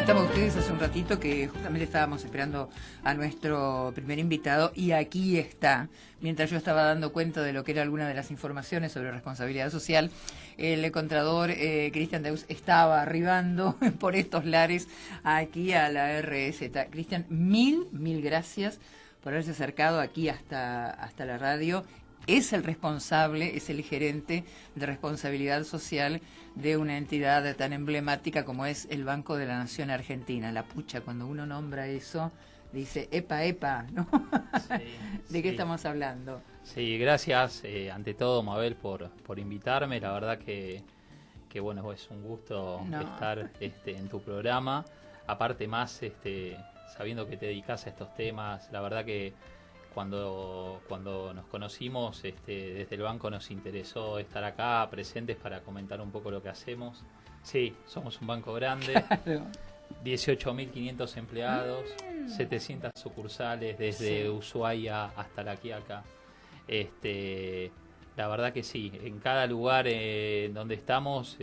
comentaba a ustedes hace un ratito que justamente estábamos esperando a nuestro primer invitado y aquí está, mientras yo estaba dando cuenta de lo que era alguna de las informaciones sobre responsabilidad social, el contrador Cristian Deus estaba arribando por estos lares aquí a la RZ. Cristian, mil gracias por haberse acercado aquí hasta la radio. Es el responsable, es el gerente de responsabilidad social de una entidad tan emblemática como es el Banco de la Nación Argentina. La pucha, cuando uno nombra eso, dice, epa, ¿no? Sí, ¿De qué estamos hablando? Sí, gracias ante todo, Mabel, por invitarme. La verdad que bueno, es un gusto estar en tu programa. Aparte más, sabiendo que te dedicas a estos temas, la verdad que cuando nos conocimos, desde el banco nos interesó estar acá presentes para comentar un poco lo que hacemos. Sí, somos un banco grande, claro. 18.500 empleados, 700 sucursales desde Ushuaia hasta La Quiaca. La verdad que sí, en cada lugar donde estamos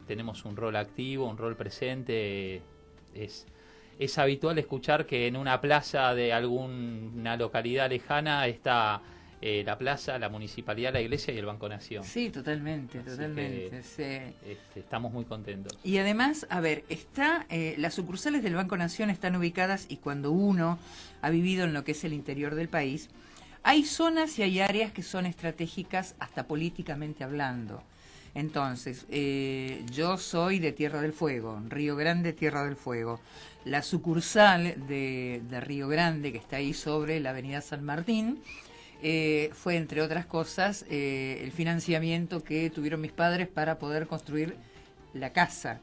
tenemos un rol activo, un rol presente. Es habitual escuchar que en una plaza de alguna localidad lejana está la plaza, la municipalidad, la iglesia y el Banco Nación. Sí, totalmente. Sí. Estamos muy contentos. Y además, a ver, las sucursales del Banco Nación están ubicadas y cuando uno ha vivido en lo que es el interior del país, hay zonas y hay áreas que son estratégicas hasta políticamente hablando. Entonces, yo soy de Tierra del Fuego, Río Grande, Tierra del Fuego. La sucursal de Río Grande, que está ahí sobre la avenida San Martín, fue, entre otras cosas, el financiamiento que tuvieron mis padres para poder construir la casa.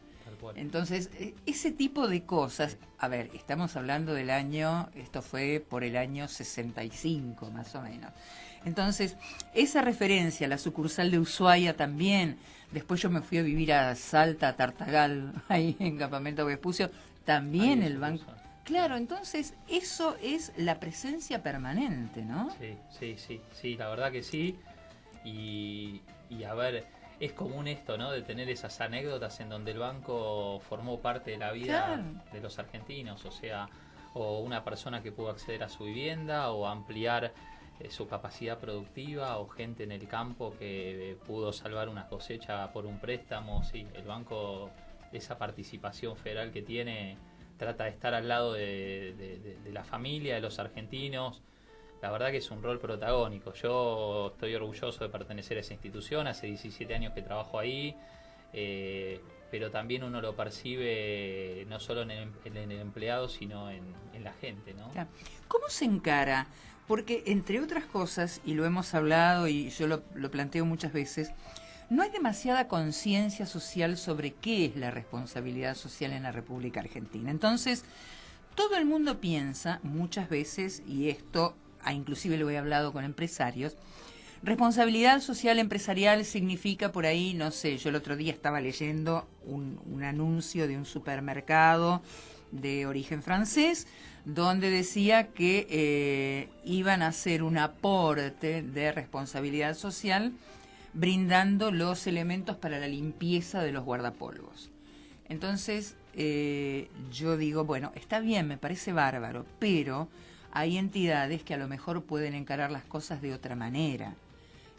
Entonces, ese tipo de cosas, a ver, estamos hablando del año, esto fue por el año 65 más o menos. Entonces, esa referencia a la sucursal de Ushuaia también, después yo me fui a vivir a Salta, a Tartagal, ahí en Campamento Vespucio, también el banco. Claro, entonces eso es la presencia permanente, ¿no? Sí, la verdad que sí. Y a ver, es común esto, ¿no? De tener esas anécdotas en donde el banco formó parte de la vida de los argentinos, o sea, o una persona que pudo acceder a su vivienda o ampliar su capacidad productiva, o gente en el campo que pudo salvar una cosecha por un préstamo. Sí, el banco, esa participación federal que tiene, trata de estar al lado de la familia, de los argentinos. La verdad que es un rol protagónico. Yo estoy orgulloso de pertenecer a esa institución, hace 17 años que trabajo ahí, pero también uno lo percibe no solo en el empleado, sino en la gente, ¿no? ¿Cómo se encara? Porque, entre otras cosas, y lo hemos hablado y yo lo planteo muchas veces, no hay demasiada conciencia social sobre qué es la responsabilidad social en la República Argentina. Entonces, todo el mundo piensa muchas veces, y esto inclusive lo he hablado con empresarios, responsabilidad social empresarial significa por ahí, no sé, yo el otro día estaba leyendo un anuncio de un supermercado de origen francés, donde decía que iban a hacer un aporte de responsabilidad social brindando los elementos para la limpieza de los guardapolvos. Entonces, yo digo, bueno, está bien, me parece bárbaro, pero hay entidades que a lo mejor pueden encarar las cosas de otra manera.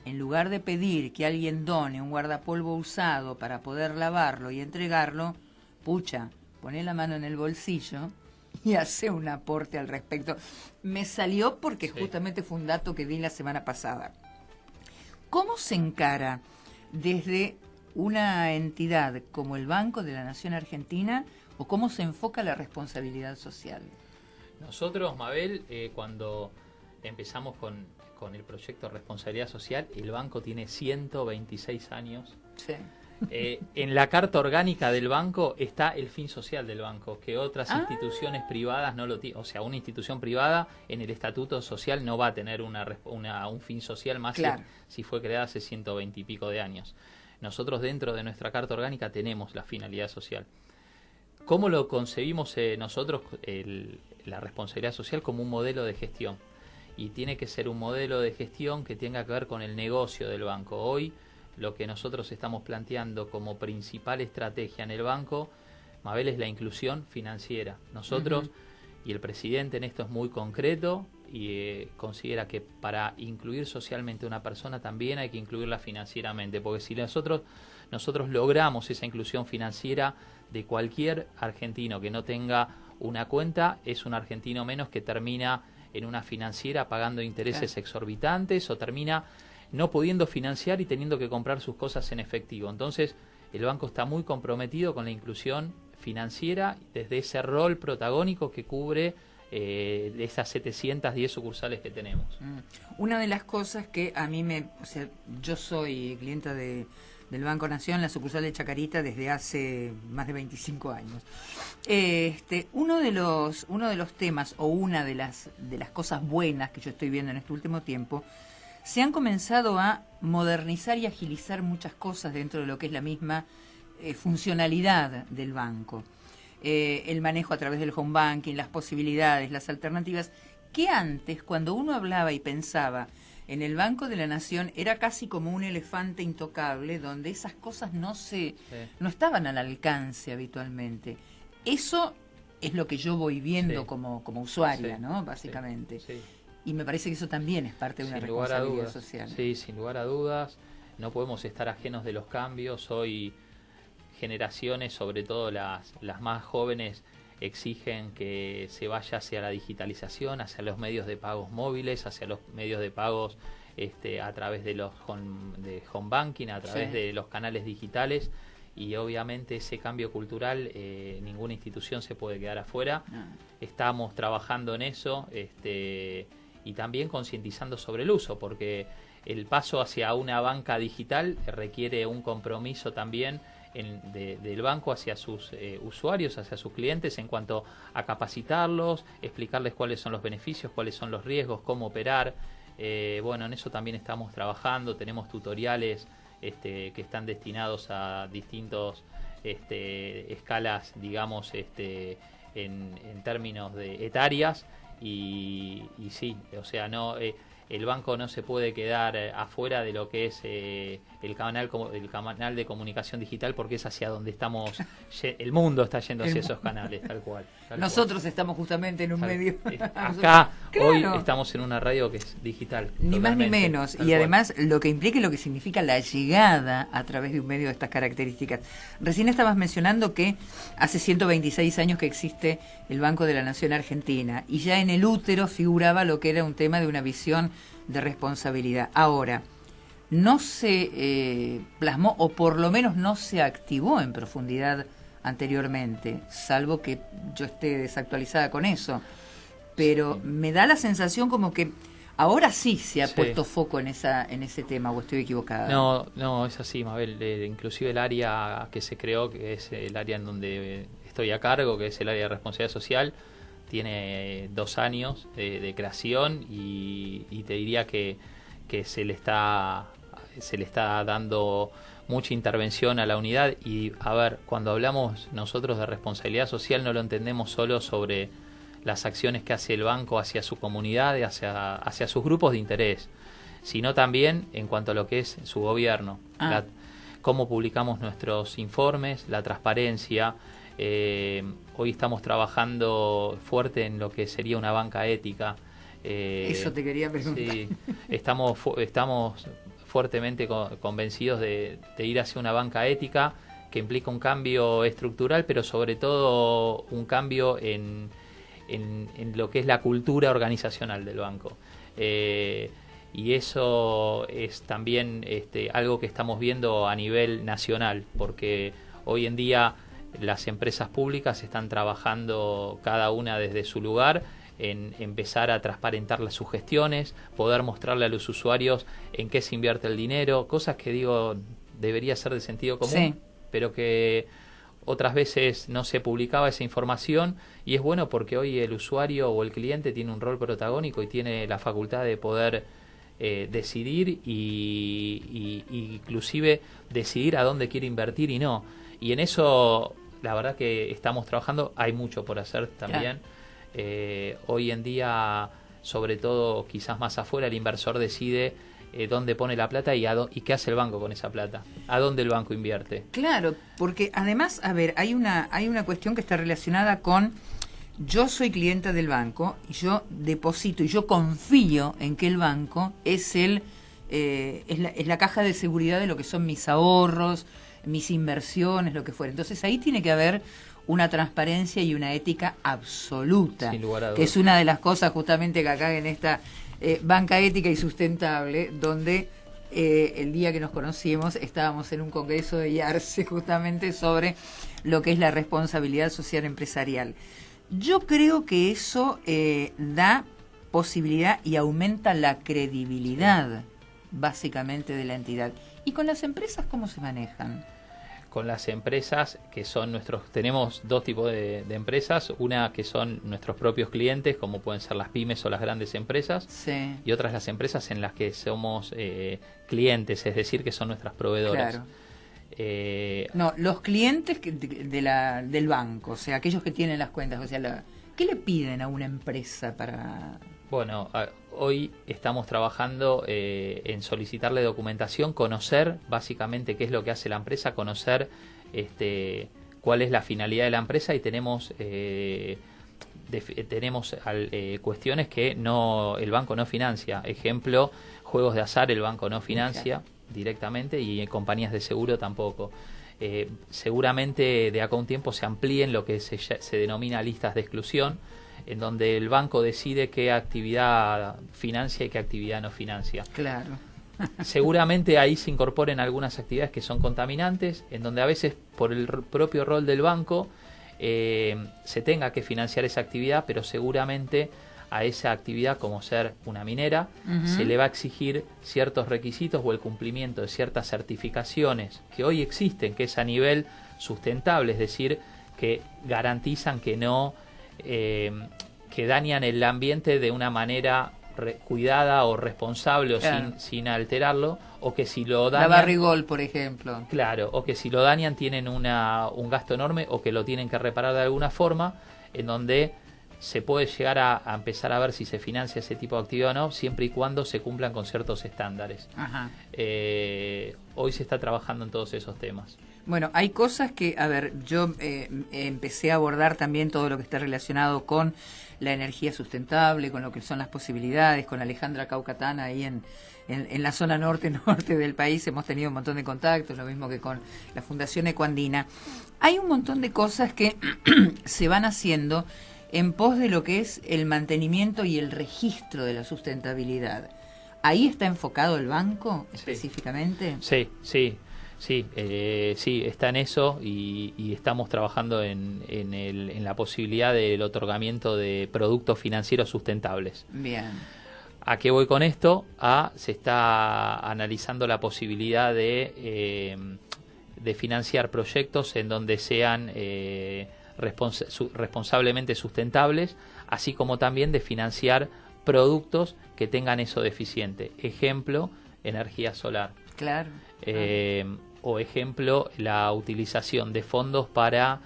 En lugar de pedir que alguien done un guardapolvo usado para poder lavarlo y entregarlo, pucha, poné la mano en el bolsillo y hace un aporte al respecto. Me salió porque justamente fue un dato que di la semana pasada. ¿Cómo se encara desde una entidad como el Banco de la Nación Argentina o cómo se enfoca la responsabilidad social? Nosotros, Mabel, cuando empezamos con el proyecto de responsabilidad social, el banco tiene 126 años. Sí. En la carta orgánica del banco está el fin social del banco, que otras instituciones privadas no lo tienen. O sea, una institución privada en el estatuto social no va a tener un fin social, más si fue creada hace 120 y pico de años. Nosotros dentro de nuestra carta orgánica tenemos la finalidad social. ¿Cómo lo concebimos nosotros, la responsabilidad social? Como un modelo de gestión. Y tiene que ser un modelo de gestión que tenga que ver con el negocio del banco. Hoy, lo que nosotros estamos planteando como principal estrategia en el banco, Mabel, es la inclusión financiera. Nosotros, y el presidente en esto es muy concreto, y considera que para incluir socialmente a una persona también hay que incluirla financieramente, porque si nosotros logramos esa inclusión financiera de cualquier argentino que no tenga una cuenta, es un argentino menos que termina en una financiera pagando intereses exorbitantes, o termina no pudiendo financiar y teniendo que comprar sus cosas en efectivo. Entonces, el banco está muy comprometido con la inclusión financiera desde ese rol protagónico que cubre de esas 710 sucursales que tenemos. Una de las cosas que a mí o sea, yo soy clienta del Banco Nación, la sucursal de Chacarita, desde hace más de 25 años. Uno de los temas, o una de las cosas buenas que yo estoy viendo en este último tiempo, se han comenzado a modernizar y agilizar muchas cosas dentro de lo que es la misma funcionalidad del banco. El manejo a través del home banking, las posibilidades, las alternativas, que antes, cuando uno hablaba y pensaba en el Banco de la Nación, era casi como un elefante intocable, donde esas cosas no estaban al alcance habitualmente. Eso es lo que yo voy viendo como usuaria, ¿no? Básicamente. Sí. Y me parece que eso también es parte de una responsabilidad social. Sí, sin lugar a dudas. No podemos estar ajenos de los cambios. Hoy generaciones, sobre todo las más jóvenes, exigen que se vaya hacia la digitalización, hacia los medios de pagos móviles, hacia los medios de pagos a través de los de home banking, a través de los canales digitales, y obviamente ese cambio cultural ninguna institución se puede quedar afuera. Estamos trabajando en eso y también concientizando sobre el uso, porque el paso hacia una banca digital requiere un compromiso también del banco hacia sus usuarios, hacia sus clientes, en cuanto a capacitarlos, explicarles cuáles son los beneficios, cuáles son los riesgos, cómo operar. Bueno, en eso también estamos trabajando. Tenemos tutoriales que están destinados a distintos escalas, digamos, en términos de etarias, y sí, o sea, no... el banco no se puede quedar afuera de lo que es el canal de comunicación digital, porque es hacia donde estamos, el mundo está yendo hacia esos canales, tal cual. Nosotros estamos justamente en un medio. Acá, hoy estamos en una radio que es digital. Ni más ni menos. Y además lo que implica y lo que significa la llegada a través de un medio de estas características. Recién estabas mencionando que hace 126 años que existe el Banco de la Nación Argentina, y ya en el útero figuraba lo que era un tema de una visión de responsabilidad. Ahora, no se plasmó, o por lo menos no se activó en profundidad anteriormente, salvo que yo esté desactualizada con eso, pero me da la sensación como que ahora sí se ha puesto foco en ese tema, ¿o estoy equivocada? No, es así, Mabel. Inclusive el área que se creó, que es el área en donde estoy a cargo, que es el área de responsabilidad social, tiene 2 años de creación, y te diría que se le está dando mucha intervención a la unidad. Y a ver, cuando hablamos nosotros de responsabilidad social, no lo entendemos solo sobre las acciones que hace el banco hacia su comunidad, hacia sus grupos de interés, sino también en cuanto a lo que es su gobierno, cómo publicamos nuestros informes, la transparencia. Hoy estamos trabajando fuerte en lo que sería una banca ética. Eso te quería preguntar. Sí, estamos fuertemente convencidos de ir hacia una banca ética que implica un cambio estructural, pero sobre todo un cambio en lo que es la cultura organizacional del banco. Y eso es también algo que estamos viendo a nivel nacional, porque hoy en día las empresas públicas están trabajando cada una desde su lugar en empezar a transparentar sus gestiones, poder mostrarle a los usuarios en qué se invierte el dinero, cosas que debería ser de sentido común, pero que otras veces no se publicaba esa información, y es bueno porque hoy el usuario o el cliente tiene un rol protagónico y tiene la facultad de poder decidir y inclusive decidir a dónde quiere invertir y no. Y en eso la verdad que estamos trabajando, hay mucho por hacer también. Hoy en día, sobre todo quizás más afuera, el inversor decide dónde pone la plata y qué hace el banco con esa plata, a dónde el banco invierte. Claro, porque además, a ver, hay una cuestión que está relacionada con: yo soy clienta del banco y yo deposito y yo confío en que el banco es la caja de seguridad de lo que son mis ahorros, mis inversiones, lo que fuera. Entonces ahí tiene que haber una transparencia y una ética absoluta, sin lugar a dudas, que es una de las cosas justamente que acá en esta banca ética y sustentable, donde el día que nos conocimos estábamos en un congreso de IARCE justamente sobre lo que es la responsabilidad social empresarial. Yo creo que eso da posibilidad y aumenta la credibilidad básicamente de la entidad. ¿Y con las empresas cómo se manejan? Con las empresas que son tenemos dos tipos de empresas, una que son nuestros propios clientes, como pueden ser las pymes o las grandes empresas, sí, y otras las empresas en las que somos clientes, es decir, que son nuestras proveedoras. Claro. No, los clientes del banco, o sea, aquellos que tienen las cuentas, o sea, ¿qué le piden a una empresa para...? Bueno, hoy estamos trabajando en solicitarle documentación, conocer básicamente qué es lo que hace la empresa, conocer cuál es la finalidad de la empresa, y tenemos cuestiones que el banco no financia. Ejemplo, juegos de azar el banco no financia directamente, y compañías de seguro tampoco. Seguramente de acá a un tiempo se amplíen lo que se denomina listas de exclusión, en donde el banco decide qué actividad financia y qué actividad no financia. Claro. Seguramente ahí se incorporen algunas actividades que son contaminantes, en donde a veces por el propio rol del banco se tenga que financiar esa actividad, pero seguramente a esa actividad, como ser una minera, se le va a exigir ciertos requisitos o el cumplimiento de ciertas certificaciones que hoy existen, que es a nivel sustentable, es decir, que garantizan que no... que dañan el ambiente de una manera cuidada o responsable, o claro, sin alterarlo, o que si lo dañan... La Barrigol, por ejemplo. Claro, o que si lo dañan tienen un gasto enorme, o que lo tienen que reparar de alguna forma, en donde se puede llegar a empezar a ver si se financia ese tipo de actividad o no, siempre y cuando se cumplan con ciertos estándares. Ajá. Hoy se está trabajando en todos esos temas. Bueno, hay cosas que, a ver, yo empecé a abordar también todo lo que está relacionado con la energía sustentable, con lo que son las posibilidades, con Alejandra Caucatana ahí en la zona norte del país. Hemos tenido un montón de contactos, lo mismo que con la Fundación Ecoandina. Hay un montón de cosas que se van haciendo en pos de lo que es el mantenimiento y el registro de la sustentabilidad. ¿Ahí está enfocado el banco específicamente? Sí. Sí, está en eso, y estamos trabajando en la posibilidad del otorgamiento de productos financieros sustentables. Bien. ¿A qué voy con esto? Se está analizando la posibilidad de financiar proyectos en donde sean responsablemente sustentables, así como también de financiar productos que tengan eso deficiente. Ejemplo, energía solar. Claro. O ejemplo, la utilización de fondos para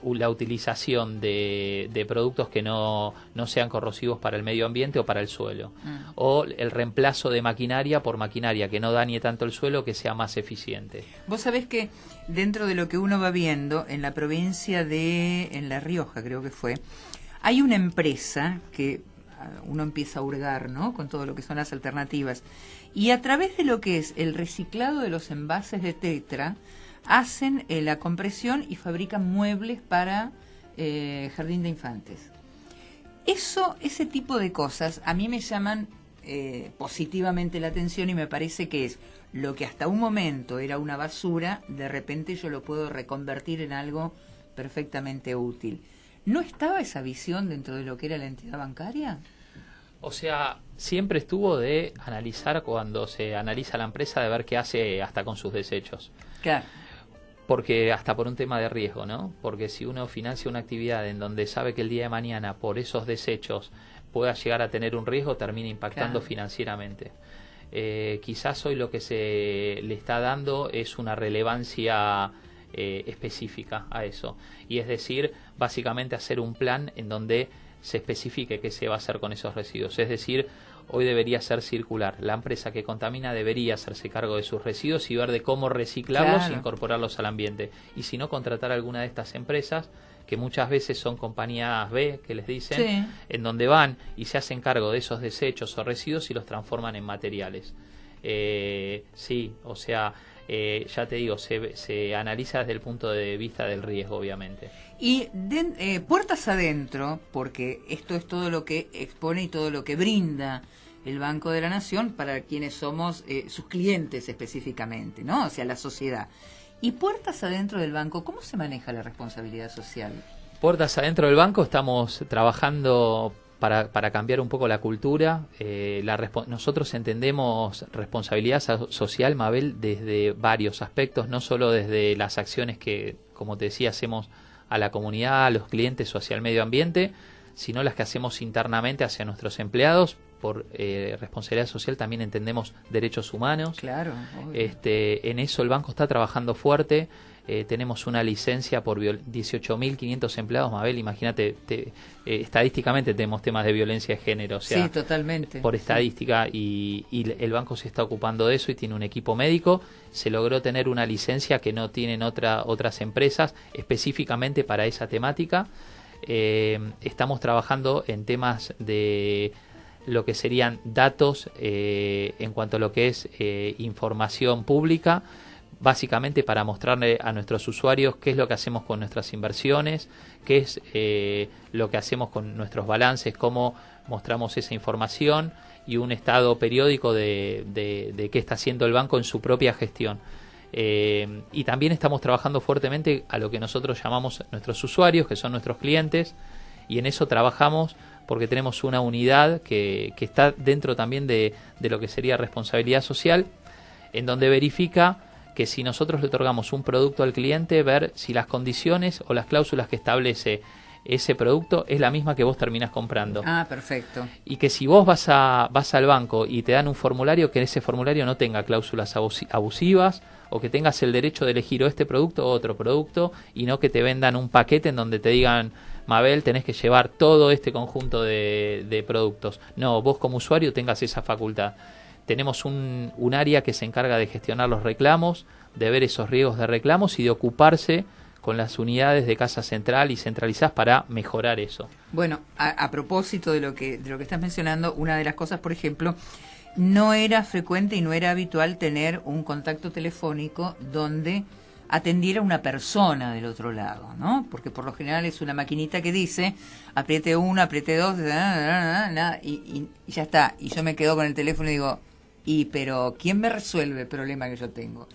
la utilización de productos que no sean corrosivos para el medio ambiente o para el suelo. O el reemplazo de maquinaria por maquinaria que no dañe tanto el suelo, que sea más eficiente. Vos sabés que dentro de lo que uno va viendo, en la provincia en La Rioja creo que fue, hay una empresa que uno empieza a hurgar, ¿no?, con todo lo que son las alternativas. Y a través de lo que es el reciclado de los envases de Tetra, hacen la compresión y fabrican muebles para jardín de infantes. Ese tipo de cosas a mí me llaman positivamente la atención, y me parece que es lo que hasta un momento era una basura, de repente yo lo puedo reconvertir en algo perfectamente útil. ¿No estaba esa visión dentro de lo que era la entidad bancaria? O sea, siempre estuvo de analizar, cuando se analiza la empresa, de ver qué hace hasta con sus desechos. Claro. Porque hasta por un tema de riesgo, ¿no? Porque si uno financia una actividad en donde sabe que el día de mañana por esos desechos pueda llegar a tener un riesgo, termina impactando financieramente. Quizás hoy lo que se le está dando es una relevancia específica a eso. Y es decir, básicamente hacer un plan en donde se especifique qué se va a hacer con esos residuos. Es decir, hoy debería ser circular. La empresa que contamina debería hacerse cargo de sus residuos y ver de cómo reciclarlos e incorporarlos al ambiente. Y si no, contratar alguna de estas empresas, que muchas veces son compañías B, que les dicen, en donde van y se hacen cargo de esos desechos o residuos y los transforman en materiales. Sí, o sea, ya te digo, se analiza desde el punto de vista del riesgo, obviamente. Y puertas adentro, porque esto es todo lo que expone y todo lo que brinda el Banco de la Nación para quienes somos sus clientes específicamente, ¿no? O sea, la sociedad. Y puertas adentro del banco, ¿cómo se maneja la responsabilidad social? Puertas adentro del banco, estamos trabajando para cambiar un poco la cultura. Nosotros entendemos responsabilidad social, Mabel, desde varios aspectos, no solo desde las acciones que, como te decía, hacemos a la comunidad, a los clientes o hacia el medio ambiente, sino las que hacemos internamente hacia nuestros empleados. Por responsabilidad social también entendemos derechos humanos. Claro. En eso el banco está trabajando fuerte. Tenemos una licencia por 18.500 empleados, Mabel. Imagínate, estadísticamente tenemos temas de violencia de género. O sea, sí, totalmente. Por estadística, y el banco se está ocupando de eso y tiene un equipo médico. Se logró tener una licencia que no tienen otras empresas específicamente para esa temática. Estamos trabajando en temas de lo que serían datos en cuanto a lo que es información pública, básicamente para mostrarle a nuestros usuarios qué es lo que hacemos con nuestras inversiones, qué es lo que hacemos con nuestros balances, cómo mostramos esa información y un estado periódico de qué está haciendo el banco en su propia gestión. Y también estamos trabajando fuertemente a lo que nosotros llamamos nuestros usuarios, que son nuestros clientes, y en eso trabajamos porque tenemos una unidad que está dentro también de lo que sería responsabilidad social, en donde verifica que si nosotros le otorgamos un producto al cliente, ver si las condiciones o las cláusulas que establece ese producto es la misma que vos terminás comprando. Ah, perfecto. Y que si vos vas al banco y te dan un formulario, que ese formulario no tenga cláusulas abusivas, o que tengas el derecho de elegir o este producto o otro producto, y no que te vendan un paquete en donde te digan: Mabel, tenés que llevar todo este conjunto de productos. No, vos como usuario tengas esa facultad. Tenemos un área que se encarga de gestionar los reclamos, de ver esos riesgos de reclamos y de ocuparse con las unidades de casa central y centralizadas para mejorar eso. Bueno, a propósito de lo que estás mencionando, una de las cosas, por ejemplo, no era frecuente y no era habitual tener un contacto telefónico donde atendiera una persona del otro lado, ¿no? Porque por lo general es una maquinita que dice: apriete 1, apriete 2, y ya está. Y yo me quedo con el teléfono y digo: pero ¿quién me resuelve el problema que yo tengo?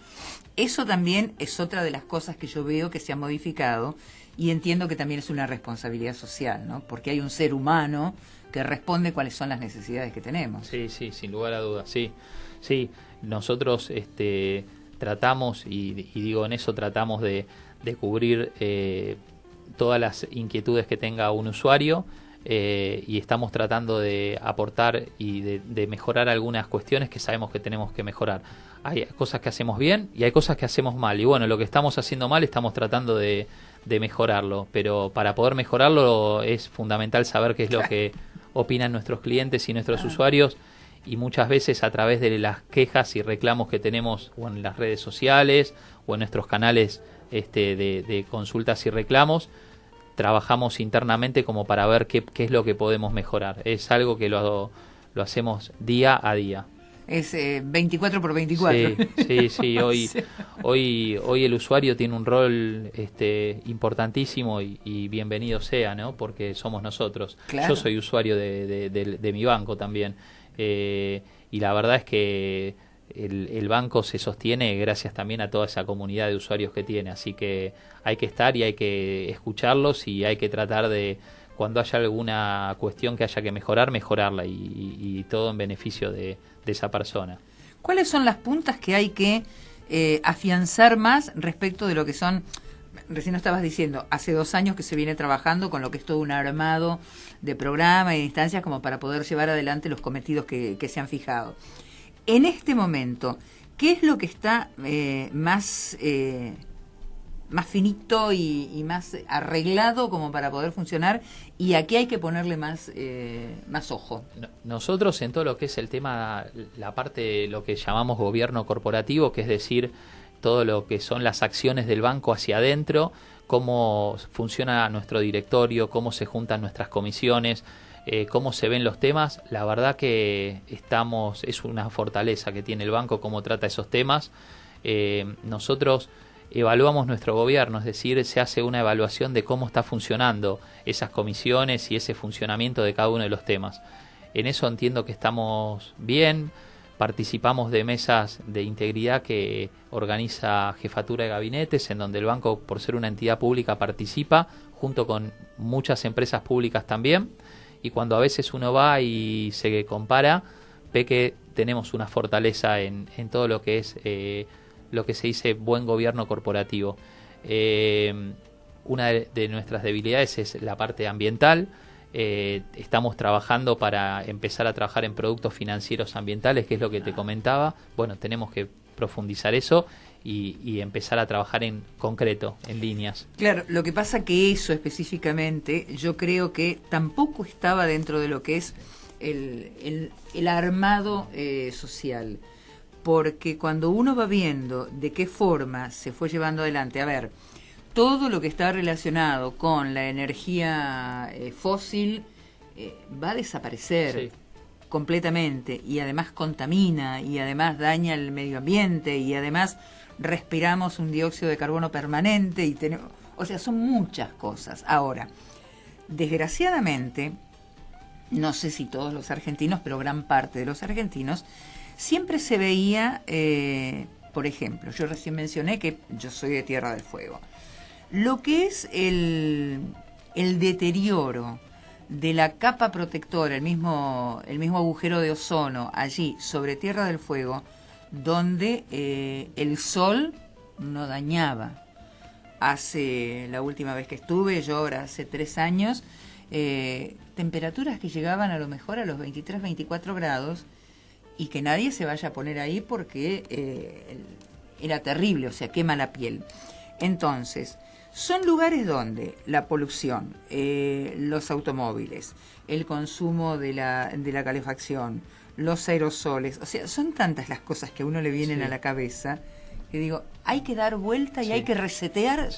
Eso también es otra de las cosas que yo veo que se ha modificado, y entiendo que también es una responsabilidad social, ¿no? Porque hay un ser humano que responde cuáles son las necesidades que tenemos. Sí, sin lugar a dudas, sí. Nosotros tratamos, y digo, en eso tratamos de cubrir todas las inquietudes que tenga un usuario, y estamos tratando de aportar y de mejorar algunas cuestiones que sabemos que tenemos que mejorar. Hay cosas que hacemos bien y hay cosas que hacemos mal, y bueno, lo que estamos haciendo mal estamos tratando de mejorarlo, pero para poder mejorarlo es fundamental saber qué es lo que opinan nuestros clientes y nuestros usuarios, y muchas veces a través de las quejas y reclamos que tenemos o en las redes sociales o en nuestros canales de consultas y reclamos, trabajamos internamente como para ver qué es lo que podemos mejorar. Es algo que lo hacemos día a día. Es 24 por 24. Sí. Hoy el usuario tiene un rol importantísimo y bienvenido sea, ¿no? Porque somos nosotros. Claro. Yo soy usuario de mi banco también. Y la verdad es que el banco se sostiene gracias también a toda esa comunidad de usuarios que tiene. Así que hay que estar y hay que escucharlos, y hay que tratar de, cuando haya alguna cuestión que haya que mejorar, mejorarla, y todo en beneficio de esa persona. ¿Cuáles son las puntas que hay que afianzar más respecto de lo que son? Recién lo estabas diciendo, hace 2 años que se viene trabajando con lo que es todo un armado de programa y de instancias como para poder llevar adelante los cometidos que se han fijado. En este momento, ¿qué es lo que está más más finito y más arreglado como para poder funcionar, y aquí hay que ponerle más ojo. Nosotros en todo lo que es el tema, la parte, lo que llamamos gobierno corporativo, que es decir, todo lo que son las acciones del banco hacia adentro, cómo funciona nuestro directorio, cómo se juntan nuestras comisiones, cómo se ven los temas, la verdad que es una fortaleza que tiene el banco, cómo trata esos temas. Nosotros evaluamos nuestro gobierno, es decir, se hace una evaluación de cómo está funcionando esas comisiones y ese funcionamiento de cada uno de los temas. En eso entiendo que estamos bien. Participamos de mesas de integridad que organiza Jefatura de Gabinetes, en donde el banco, por ser una entidad pública, participa junto con muchas empresas públicas también, y cuando a veces uno va y se compara, ve que tenemos una fortaleza en todo lo que es lo que se dice buen gobierno corporativo. Una de nuestras debilidades es la parte ambiental. Estamos trabajando para empezar a trabajar en productos financieros ambientales, que es lo que te comentaba. Bueno, tenemos que profundizar eso y empezar a trabajar en concreto, en líneas. Claro, lo que pasa que eso específicamente yo creo que tampoco estaba dentro de lo que es el armado social, porque cuando uno va viendo de qué forma se fue llevando adelante, a ver, todo lo que está relacionado con la energía fósil va a desaparecer completamente, y además contamina, y además daña el medio ambiente, y además respiramos un dióxido de carbono permanente, y tenemos, o sea, son muchas cosas. Ahora, desgraciadamente, no sé si todos los argentinos, pero gran parte de los argentinos, siempre se veía, por ejemplo, yo recién mencioné que yo soy de Tierra del Fuego. Lo que es el deterioro de la capa protectora, el mismo agujero de ozono allí sobre Tierra del Fuego, donde el sol no dañaba. Hace, la última vez que estuve, yo ahora hace 3 años, temperaturas que llegaban a lo mejor a los 23, 24 grados, y que nadie se vaya a poner ahí porque era terrible, o sea, quema la piel. Entonces, son lugares donde la polución, los automóviles, el consumo de la calefacción, los aerosoles, o sea, son tantas las cosas que a uno le vienen a la cabeza, que digo, hay que dar vuelta y hay que resetear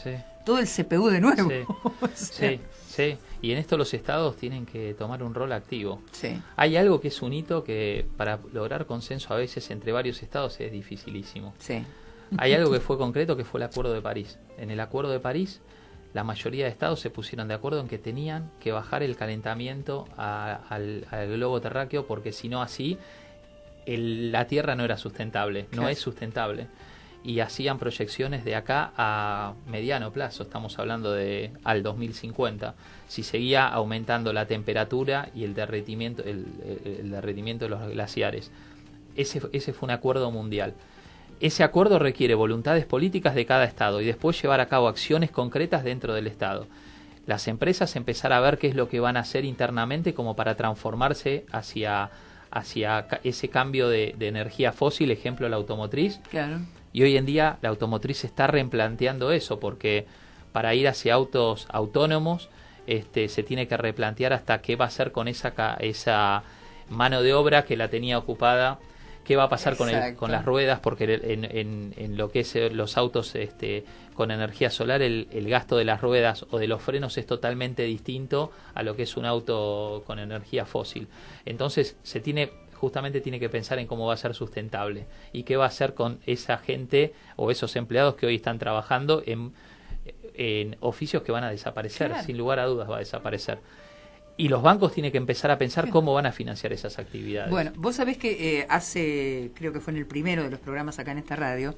todo el CPU de nuevo. O sea, sí. Y en esto los estados tienen que tomar un rol activo. Sí. Hay algo que es un hito que para lograr consenso a veces entre varios estados es dificilísimo. Sí. Hay algo que fue concreto, que fue el Acuerdo de París. En el Acuerdo de París, la mayoría de estados se pusieron de acuerdo en que tenían que bajar el calentamiento al globo terráqueo, porque si no así, la Tierra no era sustentable, no es sustentable. Y hacían proyecciones de acá a mediano plazo, estamos hablando de al 2050, si seguía aumentando la temperatura y el derretimiento, el derretimiento de los glaciares. Ese fue un acuerdo mundial. Ese acuerdo requiere voluntades políticas de cada estado y después llevar a cabo acciones concretas dentro del estado. Las empresas empezar a ver qué es lo que van a hacer internamente como para transformarse hacia ese cambio de energía fósil, ejemplo la automotriz. Claro. Y hoy en día la automotriz está replanteando eso, porque para ir hacia autos autónomos se tiene que replantear hasta qué va a hacer con esa mano de obra que la tenía ocupada, qué va a pasar con las ruedas, porque en lo que es los autos con energía solar, el gasto de las ruedas o de los frenos es totalmente distinto a lo que es un auto con energía fósil. Entonces justamente tiene que pensar en cómo va a ser sustentable y qué va a hacer con esa gente o esos empleados que hoy están trabajando en oficios que van a desaparecer, sin lugar a dudas va a desaparecer. Y los bancos tienen que empezar a pensar cómo van a financiar esas actividades. Bueno, vos sabés que creo que fue en el primero de los programas acá en esta radio,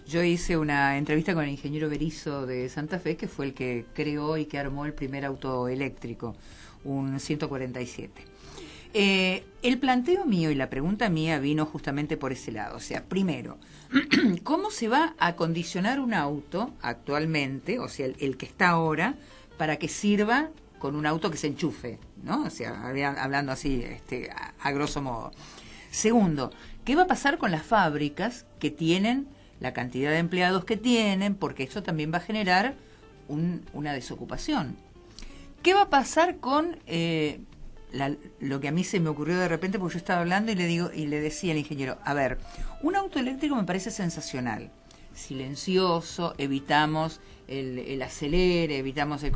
yo hice una entrevista con el ingeniero Berizo de Santa Fe, que fue el que creó y que armó el primer auto eléctrico, un 147. El planteo mío y la pregunta mía vino justamente por ese lado. O sea, primero, ¿cómo se va a acondicionar un auto actualmente, o sea, el que está ahora, para que sirva con un auto que se enchufe, ¿no? O sea, hablando así, a grosso modo. Segundo, ¿qué va a pasar con las fábricas que tienen la cantidad de empleados que tienen, porque eso también va a generar una desocupación. ¿Qué va a pasar con lo que a mí se me ocurrió de repente? Porque yo estaba hablando y le decía al ingeniero, a ver, un auto eléctrico me parece sensacional, silencioso, evitamos el acelere, evitamos el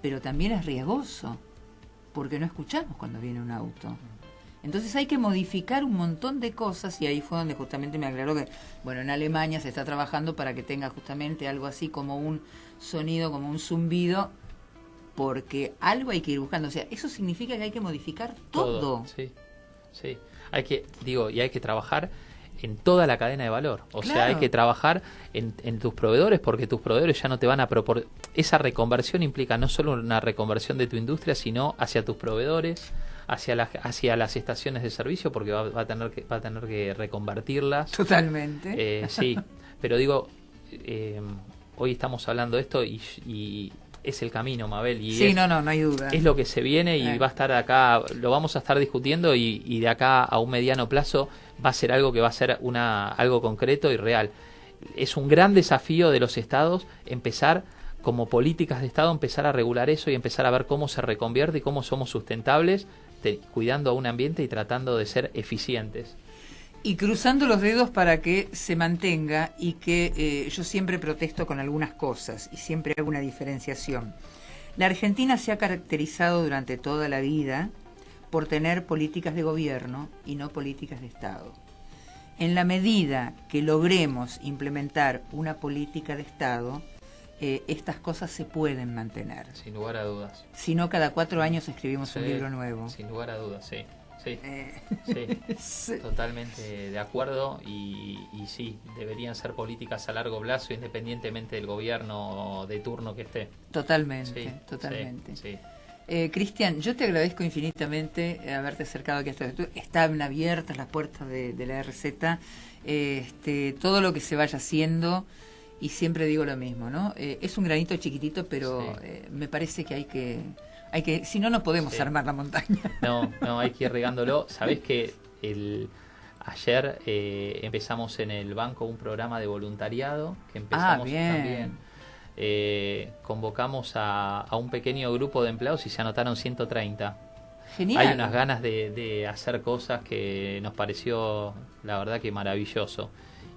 pero también es riesgoso, porque no escuchamos cuando viene un auto. Entonces hay que modificar un montón de cosas, y ahí fue donde justamente me aclaró que, bueno, en Alemania se está trabajando para que tenga justamente algo así como un sonido, como un zumbido, porque algo hay que ir buscando. O sea, eso significa que hay que modificar todo. Sí, sí. Hay que trabajar en toda la cadena de valor. O sea, hay que trabajar en tus proveedores, porque tus proveedores ya no te van a proporcionar. Esa reconversión implica no solo una reconversión de tu industria, sino hacia tus proveedores, hacia las estaciones de servicio, porque va a tener que reconvertirlas. Totalmente. Sí, pero hoy estamos hablando de esto y es el camino, Mabel. Y sí, no hay duda. Es lo que se viene y va a estar acá, lo vamos a estar discutiendo y de acá a un mediano plazo va a ser algo que va a ser algo concreto y real. Es un gran desafío de los estados empezar, como políticas de estado, empezar a regular eso y empezar a ver cómo se reconvierte y cómo somos sustentables, cuidando a un ambiente y tratando de ser eficientes. Y cruzando los dedos para que se mantenga, y que yo siempre protesto con algunas cosas y siempre hago una diferenciación. La Argentina se ha caracterizado durante toda la vida por tener políticas de gobierno y no políticas de Estado. En la medida que logremos implementar una política de Estado, estas cosas se pueden mantener. Sin lugar a dudas. Si no, cada 4 años escribimos un libro nuevo. Sin lugar a dudas, sí. Sí, totalmente de acuerdo y sí, deberían ser políticas a largo plazo independientemente del gobierno de turno que esté. Totalmente. Sí. Cristian, yo te agradezco infinitamente haberte acercado aquí a esto. Están abiertas las puertas de la RZ, todo lo que se vaya haciendo, y siempre digo lo mismo, ¿no? Es un granito chiquitito, pero me parece que hay que, si no, no podemos armar la montaña. No, hay que ir regándolo. Sabés que ayer empezamos en el banco un programa de voluntariado que empezamos también. Convocamos a un pequeño grupo de empleados y se anotaron 130. Genial. Hay unas ganas de hacer cosas que nos pareció, la verdad, que maravilloso.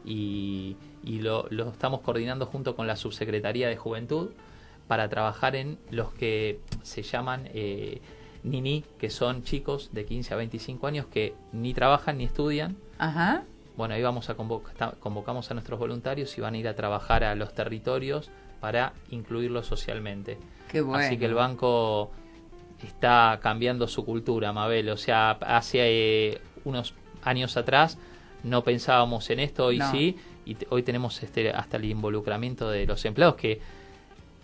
Y lo estamos coordinando junto con la Subsecretaría de Juventud para trabajar en los que se llaman NINI, que son chicos de 15 a 25 años que ni trabajan ni estudian. Ajá. Bueno, ahí convocamos a nuestros voluntarios y van a ir a trabajar a los territorios para incluirlos socialmente. Qué bueno. Así que el banco está cambiando su cultura, Mabel. O sea, hace unos años atrás no pensábamos en esto, hoy sí, y hoy tenemos hasta el involucramiento de los empleados, que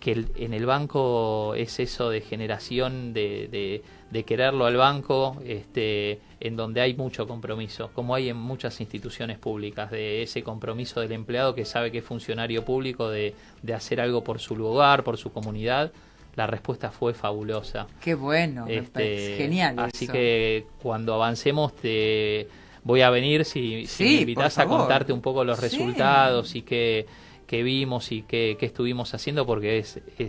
en el banco es eso de generación de quererlo al banco, en donde hay mucho compromiso, como hay en muchas instituciones públicas, de ese compromiso del empleado que sabe que es funcionario público, de hacer algo por su lugar, por su comunidad. La respuesta fue fabulosa. Qué bueno, genial. Así eso. Que cuando avancemos voy a venir, si me invitás a contarte un poco los resultados y qué vimos y qué estuvimos haciendo, porque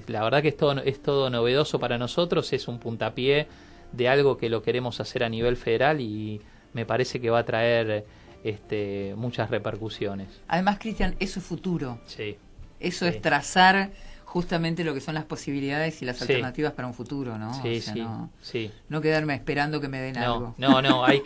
la verdad que es todo novedoso para nosotros, es un puntapié de algo que lo queremos hacer a nivel federal y me parece que va a traer muchas repercusiones. Además, Cristian, eso es futuro. Sí. Eso es trazar justamente lo que son las posibilidades y las alternativas para un futuro, ¿no? Sí, no quedarme esperando que me den algo. No, hay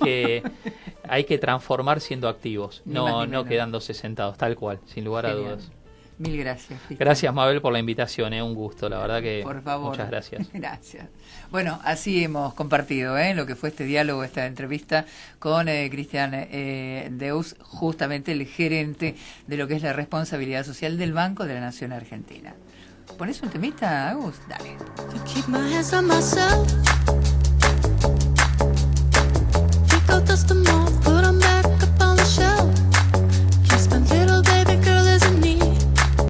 que transformar siendo activos, no quedándose sentados, tal cual, sin lugar a dudas. Mil gracias, Cristian. Gracias, Mabel, por la invitación, un gusto, la verdad que por favor. Muchas gracias. Gracias. Bueno, así hemos compartido lo que fue este diálogo, esta entrevista con Cristian Deus, justamente el gerente de lo que es la responsabilidad social del Banco de la Nación Argentina. ¿Pones un temita, Agus? Dale.